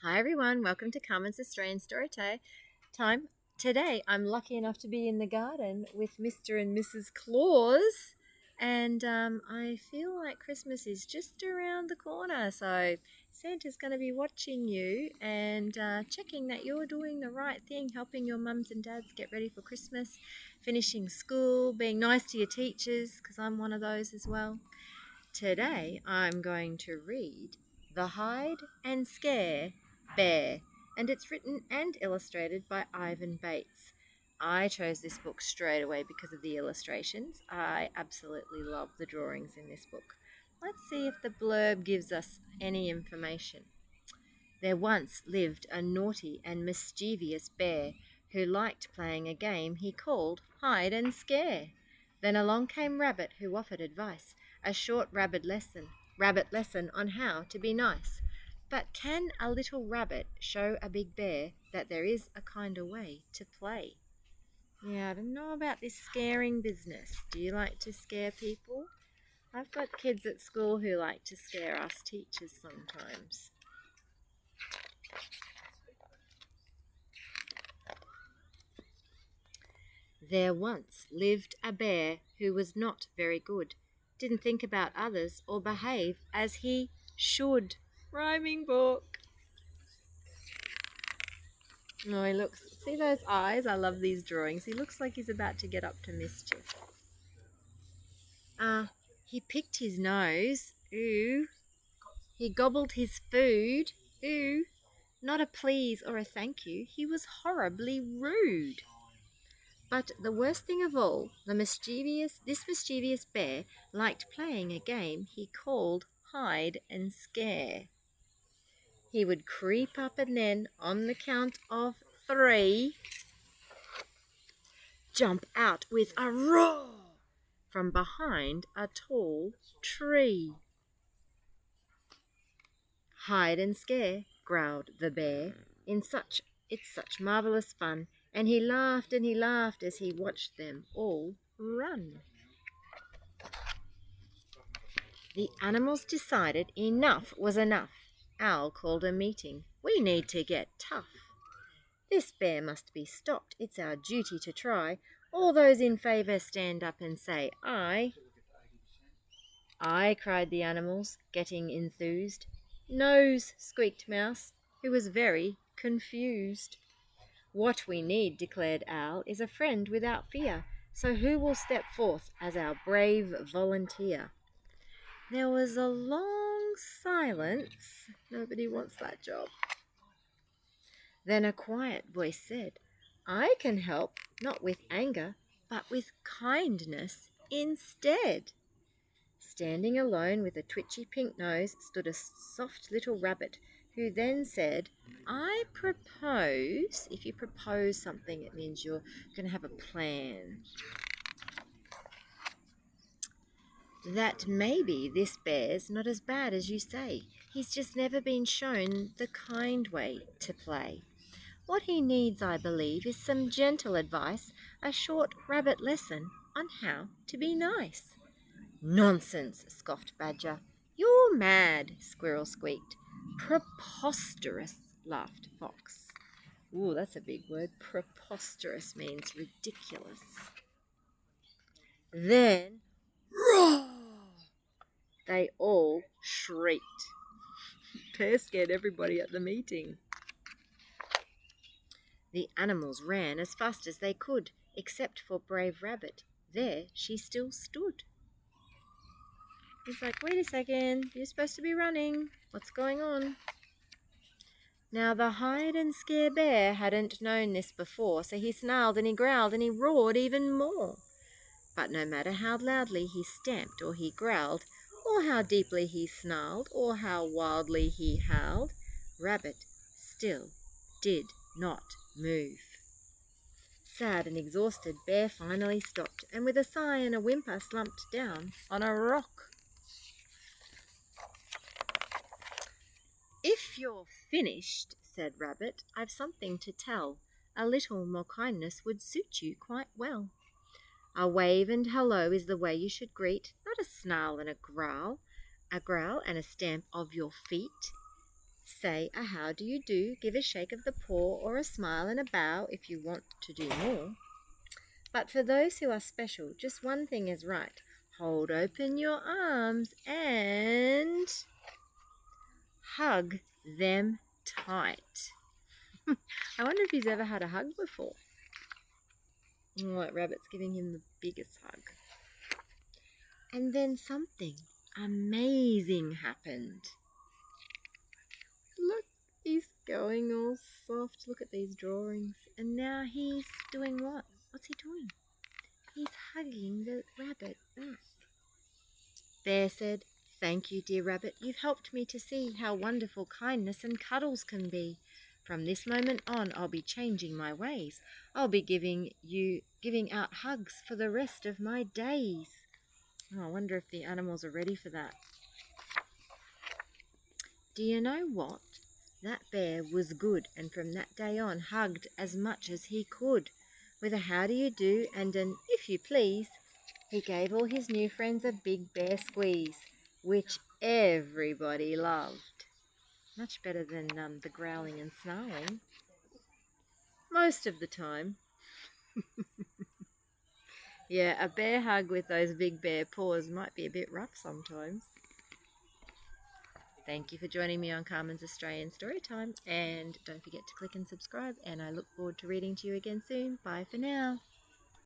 Hi everyone, welcome to Carmen's Australian Storytime. Today I'm lucky enough to be in the garden with Mr. and Mrs. Claus, and I feel like Christmas is just around the corner, so Santa's going to be watching you and checking that you're doing the right thing, helping your mums and dads get ready for Christmas, finishing school, being nice to your teachers, because I'm one of those as well. Today I'm going to read The Hide and Scare Bear, and it's written and illustrated by Ivan Bates. I chose this book straight away because of the illustrations. I absolutely love the drawings in this book. Let's see if the blurb gives us any information. There once lived a naughty and mischievous bear who liked playing a game he called Hide and Scare. Then along came Rabbit, who offered advice, a short rabbit lesson on how to be nice. But can a little rabbit show a big bear that there is a kinder way to play? Yeah, I don't know about this scaring business. Do you like to scare people? I've got kids at school who like to scare us teachers sometimes. There once lived a bear who was not very good, didn't think about others or behave as he should. Rhyming book. Oh, he looks, see those eyes? I love these drawings. He looks like he's about to get up to mischief. He picked his nose. Ooh. He gobbled his food. Ooh. Not a please or a thank you. He was horribly rude. But the worst thing of all, this mischievous bear liked playing a game he called Hide and Scare. He would creep up and then, on the count of 3, jump out with a roar from behind a tall tree. Hide and scare, growled the bear. It's such marvelous fun. And he laughed as he watched them all run. The animals decided enough was enough. Owl called a meeting. We need to get tough. This bear must be stopped. It's our duty to try. All those in favour stand up and say aye. Aye, cried the animals, getting enthused. Nose, squeaked Mouse, who was very confused. What we need, declared Owl, is a friend without fear. So who will step forth as our brave volunteer? There was a long silence. Nobody wants that job. Then a quiet voice said, I can help, not with anger, but with kindness instead. Standing alone with a twitchy pink nose stood a soft little rabbit who then said, I propose, if you propose something, it means you're going to have a plan, that maybe this bear's not as bad as you say. He's just never been shown the kind way to play. What he needs, I believe, is some gentle advice, a short rabbit lesson on how to be nice. Nonsense, scoffed Badger. You're mad, Squirrel squeaked. Preposterous, laughed Fox. Ooh, that's a big word. Preposterous means ridiculous. Then, roar! They all shrieked. Bear scared everybody at the meeting. The animals ran as fast as they could, except for brave Rabbit. There she still stood. He's like, wait a second, you're supposed to be running. What's going on? Now the hide and scare bear hadn't known this before, so he snarled and he growled and he roared even more. But no matter how loudly he stamped or he growled, or how deeply he snarled, or how wildly he howled, Rabbit still did not move. Sad and exhausted, Bear finally stopped, and with a sigh and a whimper slumped down on a rock. If you're finished, said Rabbit, I've something to tell. A little more kindness would suit you quite well. A wave and hello is the way you should greet, not a snarl and a growl and a stamp of your feet. Say a how do you do, give a shake of the paw or a smile and a bow if you want to do more. But for those who are special, just one thing is right. Hold open your arms and hug them tight. I wonder if he's ever had a hug before. Oh, that rabbit's giving him the biggest hug. And then something amazing happened. Look, he's going all soft. Look at these drawings. And now he's doing what? What's he doing? He's hugging the rabbit back. Bear said, "Thank you, dear rabbit. You've helped me to see how wonderful kindness and cuddles can be. From this moment on, I'll be changing my ways. I'll be giving out hugs for the rest of my days." Oh, I wonder if the animals are ready for that. Do you know what? That bear was good, and from that day on hugged as much as he could. With a how do you do and an if you please, he gave all his new friends a big bear squeeze, which everybody loved. Much better than the growling and snarling. Most of the time. Yeah, a bear hug with those big bear paws might be a bit rough sometimes. Thank you for joining me on Carmen's Australian Storytime, and don't forget to click and subscribe, and I look forward to reading to you again soon. Bye for now.